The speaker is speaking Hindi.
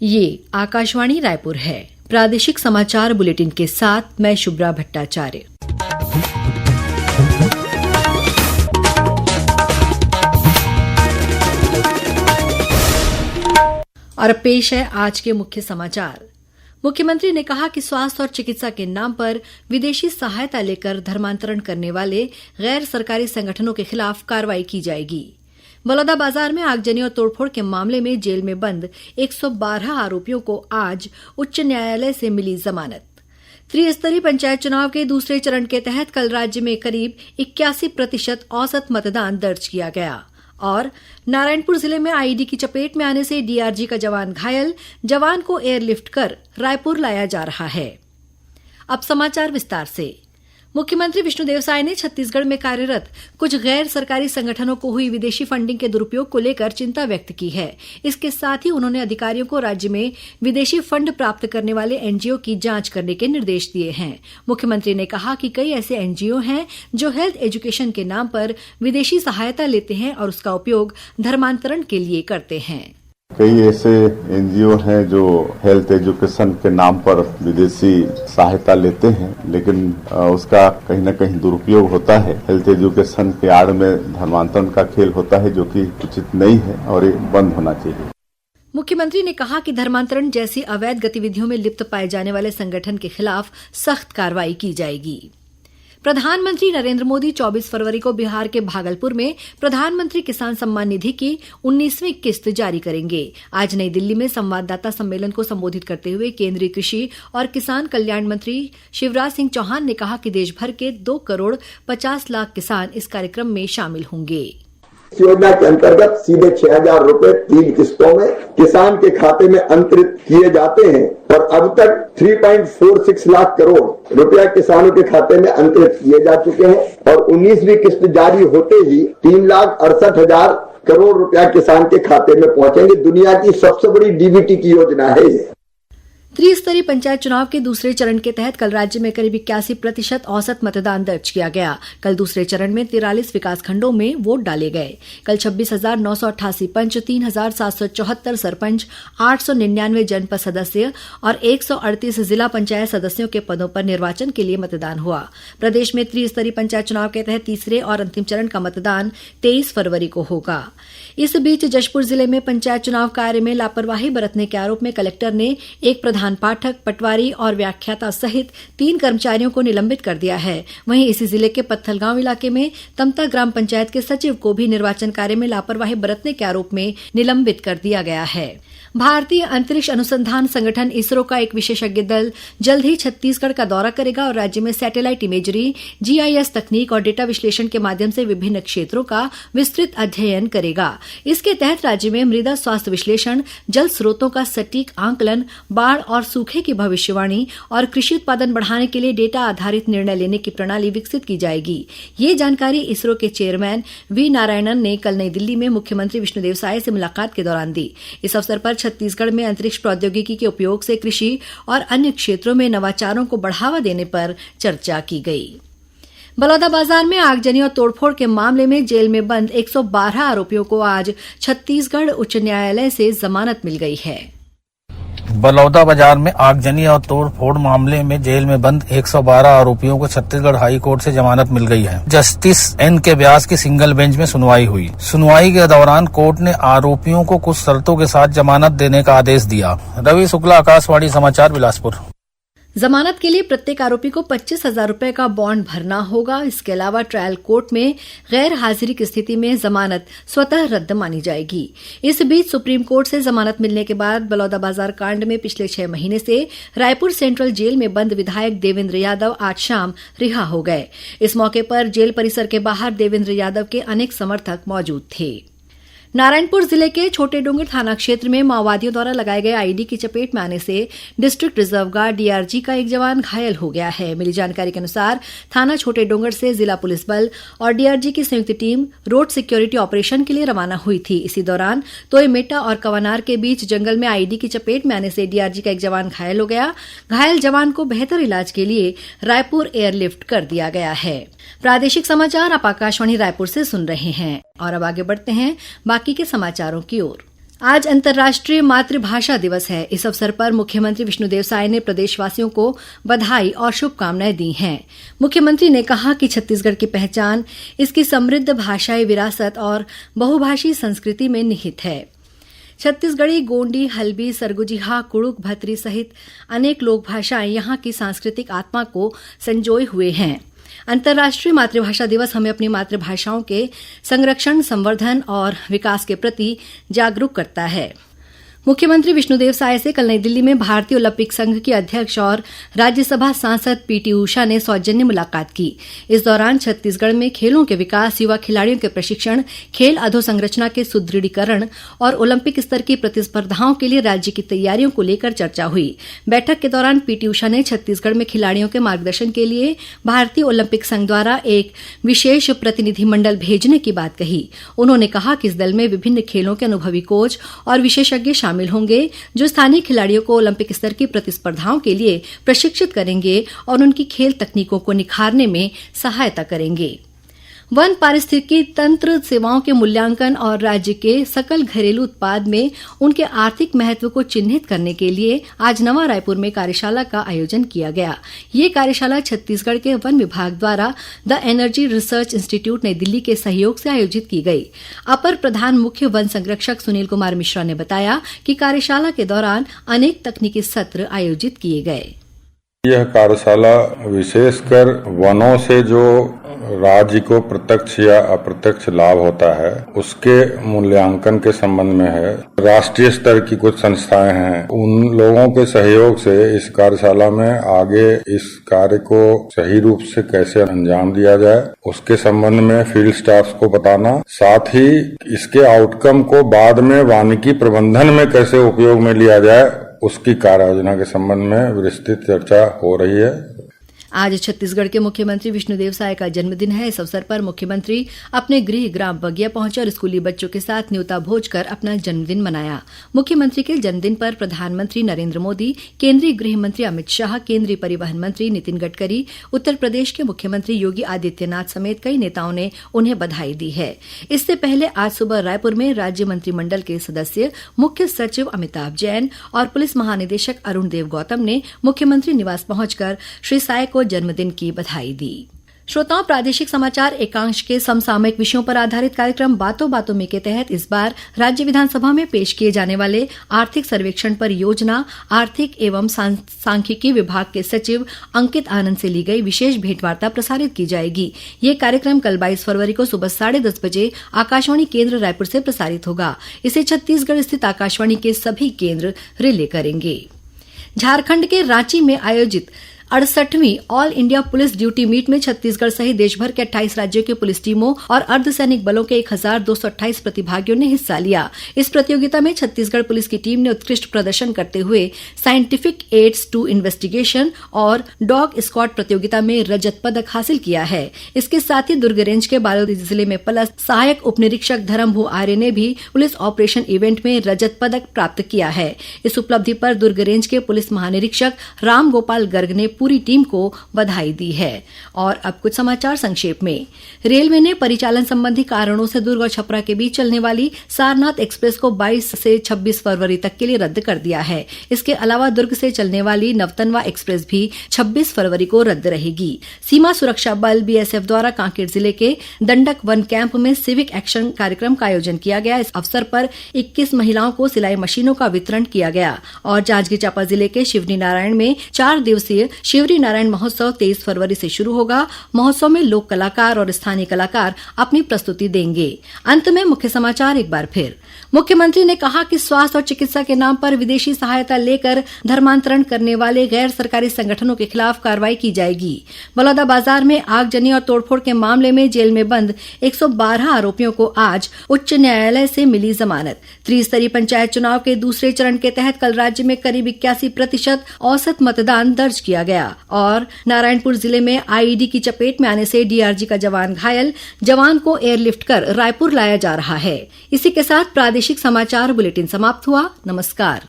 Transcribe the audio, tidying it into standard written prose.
ये आकाशवाणी रायपुर है। प्रादेशिक समाचार बुलेटिन के साथ मैं शुभ्रा भट्टाचार्य। और अब पेश है आज के मुख्य समाचार। मुख्यमंत्री ने कहा कि स्वास्थ्य और चिकित्सा के नाम पर विदेशी सहायता लेकर धर्मांतरण करने वाले गैर सरकारी संगठनों के खिलाफ कार्रवाई की जाएगी। बलौदाबाजार में आगजनी और तोड़फोड़ के मामले में जेल में बंद 112 आरोपियों को आज उच्च न्यायालय से मिली जमानत। त्रिस्तरीय पंचायत चुनाव के दूसरे चरण के तहत कल राज्य में करीब 81% औसत मतदान दर्ज किया गया। और नारायणपुर जिले में आईईडी की चपेट में आने से डीआरजी का जवान घायल, जवान को एयरलिफ्ट कर रायपुर लाया जा रहा है। अब समाचार विस्तार से। मुख्यमंत्री विष्णुदेव साय ने छत्तीसगढ़ में कार्यरत कुछ गैर सरकारी संगठनों को हुई विदेशी फंडिंग के दुरुपयोग को लेकर चिंता व्यक्त की है। इसके साथ ही उन्होंने अधिकारियों को राज्य में विदेशी फंड प्राप्त करने वाले एनजीओ की जांच करने के निर्देश दिए हैं। मुख्यमंत्री ने कहा कि कई ऐसे एनजीओ हैं जो हेल्थ एजुकेशन के नाम पर विदेशी सहायता लेते हैं और उसका उपयोग धर्मांतरण के लिए करते हैं। कई ऐसे एनजीओ हैं जो हेल्थ एजुकेशन के नाम पर विदेशी सहायता लेते हैं, लेकिन उसका कहीं न कहीं दुरुपयोग होता है। हेल्थ एजुकेशन के आड़ में धर्मांतरण का खेल होता है, जो कि उचित नहीं है और ये बंद होना चाहिए। मुख्यमंत्री ने कहा कि धर्मांतरण जैसी अवैध गतिविधियों में लिप्त पाए जाने वाले संगठन के खिलाफ सख्त कार्रवाई की जाएगी। प्रधानमंत्री नरेंद्र मोदी 24 फरवरी को बिहार के भागलपुर में प्रधानमंत्री किसान सम्मान निधि की 19वीं किस्त जारी करेंगे। आज नई दिल्ली में संवाददाता सम्मेलन को संबोधित करते हुए केंद्रीय कृषि और किसान कल्याण मंत्री शिवराज सिंह चौहान ने कहा कि देश भर के 2 करोड़ 50 लाख किसान इस कार्यक्रम में शामिल होंगे। इस योजना के अंतर्गत सीधे 6,000 रुपए 3 किस्तों में किसान के खाते में अंतरित किए जाते हैं और अब तक 3.46 लाख करोड़ रुपया किसानों के खाते में अंतरित किए जा चुके हैं और 19वीं किस्त जारी होते ही 3,68,000 करोड़ रुपया किसान के खाते में पहुंचेंगे। दुनिया की सबसे बड़ी डीबीटी की योजना है ये। त्रिस्तरीय पंचायत चुनाव के दूसरे चरण के तहत कल राज्य में करीब 81% औसत मतदान दर्ज किया गया। कल दूसरे चरण में 43 विकासखंडों में वोट डाले गए। कल 26,988 पंच, 3,774 सरपंच, 899 जनपद सदस्य और 138 जिला पंचायत सदस्यों के पदों पर निर्वाचन के लिए मतदान हुआ। प्रदेश में त्रिस्तरीय पंचायत चुनाव के तहत तीसरे और अंतिम चरण का मतदान 23 फरवरी को होगा। इस बीच जशपुर जिले में पंचायत चुनाव कार्य में लापरवाही बरतने के आरोप में कलेक्टर ने एक प्रधान पाठक, पटवारी और व्याख्याता सहित 3 कर्मचारियों को निलंबित कर दिया है। वहीं इसी जिले के पत्थलगांव इलाके में तमता ग्राम पंचायत के सचिव को भी निर्वाचन कार्य में लापरवाही बरतने के आरोप में निलंबित कर दिया गया है। भारतीय अंतरिक्ष अनुसंधान संगठन इसरो का एक विशेषज्ञ दल जल्द ही छत्तीसगढ़ का दौरा करेगा और राज्य में सैटेलाइट इमेजरी, जीआईएस तकनीक और डेटा विश्लेषण के माध्यम से विभिन्न क्षेत्रों का विस्तृत अध्ययन करेगा। इसके तहत राज्य में मृदा स्वास्थ्य विश्लेषण, जल स्रोतों का सटीक आंकलन, बाढ़ और सूखे की भविष्यवाणी और कृषि उत्पादन बढ़ाने के लिए डेटा आधारित निर्णय लेने की प्रणाली विकसित की जाएगी। ये जानकारी इसरो के चेयरमैन वी नारायणन ने कल नई दिल्ली में मुख्यमंत्री विष्णुदेव साय से मुलाकात के दौरान दी। इस अवसर पर छत्तीसगढ़ में अंतरिक्ष प्रौद्योगिकी के उपयोग से कृषि और अन्य क्षेत्रों में नवाचारों को बढ़ावा देने पर चर्चा की गई। बलौदाबाजार में आगजनी और तोड़फोड़ के मामले में जेल में बंद 112 आरोपियों को आज छत्तीसगढ़ उच्च न्यायालय से जमानत मिल गई है। बलौदाबाजार में आगजनी और तोड़फोड़ मामले में जेल में बंद 112 आरोपियों को छत्तीसगढ़ हाई कोर्ट से जमानत मिल गई है। जस्टिस एन के व्यास की सिंगल बेंच में सुनवाई हुई। सुनवाई के दौरान कोर्ट ने आरोपियों को कुछ शर्तों के साथ जमानत देने का आदेश दिया। रवि शुक्ला, आकाशवाणी समाचार, बिलासपुर। जमानत के लिए प्रत्येक आरोपी को 25,000 रुपए का बॉन्ड भरना होगा। इसके अलावा ट्रायल कोर्ट में गैर हाजिरी की स्थिति में जमानत स्वतः रद्द मानी जाएगी। इस बीच सुप्रीम कोर्ट से जमानत मिलने के बाद बलौदाबाजार कांड में पिछले 6 महीने से रायपुर सेंट्रल जेल में बंद विधायक देवेंद्र यादव आज शाम रिहा हो गए। इस मौके पर जेल परिसर के बाहर देवेंद्र यादव के अनेक समर्थक मौजूद थे। नारायणपुर जिले के छोटे डोंगर थाना क्षेत्र में माओवादियों द्वारा लगाए गए आईईडी की चपेट में आने से डिस्ट्रिक्ट रिजर्व गार्ड डीआरजी का एक जवान घायल हो गया है। मिली जानकारी के अनुसार थाना छोटे डोंगर से जिला पुलिस बल और डीआरजी की संयुक्त टीम रोड सिक्योरिटी ऑपरेशन के लिए रवाना हुई थी। इसी दौरान तोयमेटा और कवनार के बीच जंगल में आईईडी की चपेट में आने से डीआरजी का एक जवान घायल हो गया। घायल जवान को बेहतर इलाज के लिए रायपुर एयरलिफ्ट कर दिया गया है। प्रादेशिक समाचार आप आकाशवाणी रायपुर से सुन रहे हैं और अब आगे बढ़ते हैं बाकी के समाचारों की ओर। आज अंतर्राष्ट्रीय मातृभाषा दिवस है। इस अवसर पर मुख्यमंत्री विष्णुदेव साय ने प्रदेशवासियों को बधाई और शुभकामनाएं दी हैं। मुख्यमंत्री ने कहा कि छत्तीसगढ़ की पहचान इसकी समृद्ध भाषाई विरासत और बहुभाषी संस्कृति में निहित है। छत्तीसगढ़ी, गोंडी, हल्बी, सरगुजिहा, कुड़ुक, भतरी सहित अनेक लोक भाषाएं यहां की सांस्कृतिक आत्मा को संजोए हुए हैं। अंतर्राष्ट्रीय मातृभाषा दिवस हमें अपनी मातृभाषाओं के संरक्षण, संवर्धन और विकास के प्रति जागरूक करता है। मुख्यमंत्री विष्णुदेव साय से कल नई दिल्ली में भारतीय ओलंपिक संघ की अध्यक्ष और राज्यसभा सांसद पीटी उषा ने सौजन्य मुलाकात की। इस दौरान छत्तीसगढ़ में खेलों के विकास, युवा खिलाड़ियों के प्रशिक्षण, खेल अधोसंरचना के सुदृढ़ीकरण और ओलंपिक स्तर की प्रतिस्पर्धाओं के लिए राज्य की तैयारियों को लेकर चर्चा हुई। बैठक के दौरान पीटी उषा ने छत्तीसगढ़ में खिलाड़ियों के मार्गदर्शन के लिए भारतीय ओलंपिक संघ द्वारा एक विशेष प्रतिनिधिमंडल भेजने की बात कही। उन्होंने कहा कि इस दल में विभिन्न खेलों के अनुभवी कोच और विशेषज्ञ शामिल होंगे, जो स्थानीय खिलाड़ियों को ओलंपिक स्तर की प्रतिस्पर्धाओं के लिए प्रशिक्षित करेंगे और उनकी खेल तकनीकों को निखारने में सहायता करेंगे। वन पारिस्थितिकी तंत्र सेवाओं के मूल्यांकन और राज्य के सकल घरेलू उत्पाद में उनके आर्थिक महत्व को चिन्हित करने के लिए आज नवा रायपुर में कार्यशाला का आयोजन किया गया। ये कार्यशाला छत्तीसगढ़ के वन विभाग द्वारा द एनर्जी रिसर्च इंस्टीट्यूट नई दिल्ली के सहयोग से आयोजित की गई। अपर प्रधान मुख्य वन संरक्षक सुनील कुमार मिश्रा ने बताया कि कार्यशाला के दौरान अनेक तकनीकी सत्र आयोजित किए गए। यह कार्यशाला विशेषकर वनों से जो राज्य को प्रत्यक्ष या अप्रत्यक्ष लाभ होता है उसके मूल्यांकन के संबंध में है। राष्ट्रीय स्तर की कुछ संस्थाएं हैं, उन लोगों के सहयोग से इस कार्यशाला में आगे इस कार्य को सही रूप से कैसे अंजाम दिया जाए उसके संबंध में फील्ड स्टाफ को बताना, साथ ही इसके आउटकम को बाद में वानिकी प्रबंधन में कैसे उपयोग में लिया जाए उसकी कार्य योजना के संबंध में विस्तृत चर्चा हो रही है। आज छत्तीसगढ़ के मुख्यमंत्री विष्णुदेव साय का जन्मदिन है। इस अवसर पर मुख्यमंत्री अपने गृह ग्राम बगिया पहुंचे और स्कूली बच्चों के साथ न्योता भोज कर अपना जन्मदिन मनाया। मुख्यमंत्री के जन्मदिन पर प्रधानमंत्री नरेंद्र मोदी, केंद्रीय गृह मंत्री अमित शाह, केंद्रीय परिवहन मंत्री नितिन गडकरी, उत्तर प्रदेश के मुख्यमंत्री योगी आदित्यनाथ समेत कई नेताओं ने उन्हें बधाई दी है। इससे पहले आज सुबह रायपुर में राज्य मंत्रिमंडल के सदस्य, मुख्य सचिव अमिताभ जैन और पुलिस महानिदेशक अरुण देव गौतम ने मुख्यमंत्री निवास पहुंचकर श्री साय को जन्मदिन की बधाई दी। श्रोताओं, प्रादेशिक समाचार एकांश के समसामयिक विषयों पर आधारित कार्यक्रम बातों बातों में के तहत इस बार राज्य विधानसभा में पेश किए जाने वाले आर्थिक सर्वेक्षण पर योजना, आर्थिक एवं सांख्यिकी विभाग के सचिव अंकित आनंद से ली गई विशेष भेंटवार्ता प्रसारित की जाएगी। ये कार्यक्रम कल 22 फरवरी को सुबह 10:30 बजे आकाशवाणी केंद्र रायपुर से प्रसारित होगा। इसे छत्तीसगढ़ स्थित आकाशवाणी के सभी केंद्र रिले करेंगे। झारखंड के रांची में आयोजित 68वीं all India police duty meet में छत्तीसगढ़ सहित देशभर के 28 राज्यों के पुलिस टीमों और अर्धसैनिक बलों के 1228 प्रतिभागियों ने हिस्सा लिया। इस प्रतियोगिता में छत्तीसगढ़ पुलिस की टीम ने उत्कृष्ट प्रदर्शन करते हुए साइंटिफिक एड्स टू इन्वेस्टिगेशन और डॉग स्क्वाड प्रतियोगिता में रजत पदक हासिल किया है। इसके साथ ही दुर्ग रेंज के बालोद जिले में पलस्त सहायक उप निरीक्षक धर्मभू आर्य ने भी पुलिस ऑपरेशन इवेंट में रजत पदक प्राप्त किया है। इस उपलब्धि पर दुर्ग रेंज के पुलिस महानिरीक्षक राम गोपाल गर्ग ने पूरी टीम को बधाई दी है। और अब कुछ समाचार संक्षेप में। रेलवे ने परिचालन संबंधी कारणों से दुर्ग और छपरा के बीच चलने वाली सारनाथ एक्सप्रेस को 22 से 26 फरवरी तक के लिए रद्द कर दिया है। इसके अलावा दुर्ग से चलने वाली नवतनवा एक्सप्रेस भी 26 फरवरी को रद्द रहेगी। सीमा सुरक्षा बल बीएसएफ द्वारा कांकेर जिले के दंडक वन कैंप में सिविक एक्शन कार्यक्रम का आयोजन किया गया। इस अवसर पर 21 महिलाओं को सिलाई मशीनों का वितरण किया गया। और जांजगीर चांपा जिले के शिवरी नारायण में 4 दिवसीय शिवरी नारायण महोत्सव 23 फरवरी से शुरू होगा। महोत्सव में लोक कलाकार और स्थानीय कलाकार अपनी प्रस्तुति देंगे। अंत में मुख्य समाचार एक बार फिर। मुख्यमंत्री ने कहा कि स्वास्थ्य और चिकित्सा के नाम पर विदेशी सहायता लेकर धर्मांतरण करने वाले गैर सरकारी संगठनों के खिलाफ कार्रवाई की जाएगी। बलौदाबाजार में आगजनी और तोड़फोड़ के मामले में जेल में बंद 112 आरोपियों को आज उच्च न्यायालय से मिली जमानत। त्रिस्तरीय पंचायत चुनाव के दूसरे चरण के तहत कल राज्य में करीब 81% औसत मतदान दर्ज किया गया। और नारायणपुर जिले में आईईडी की चपेट में आने से डीआरजी का जवान घायल, जवान को एयरलिफ्ट कर रायपुर लाया जा रहा है। इसी के साथ प्रादेशिक समाचार बुलेटिन समाप्त हुआ। नमस्कार।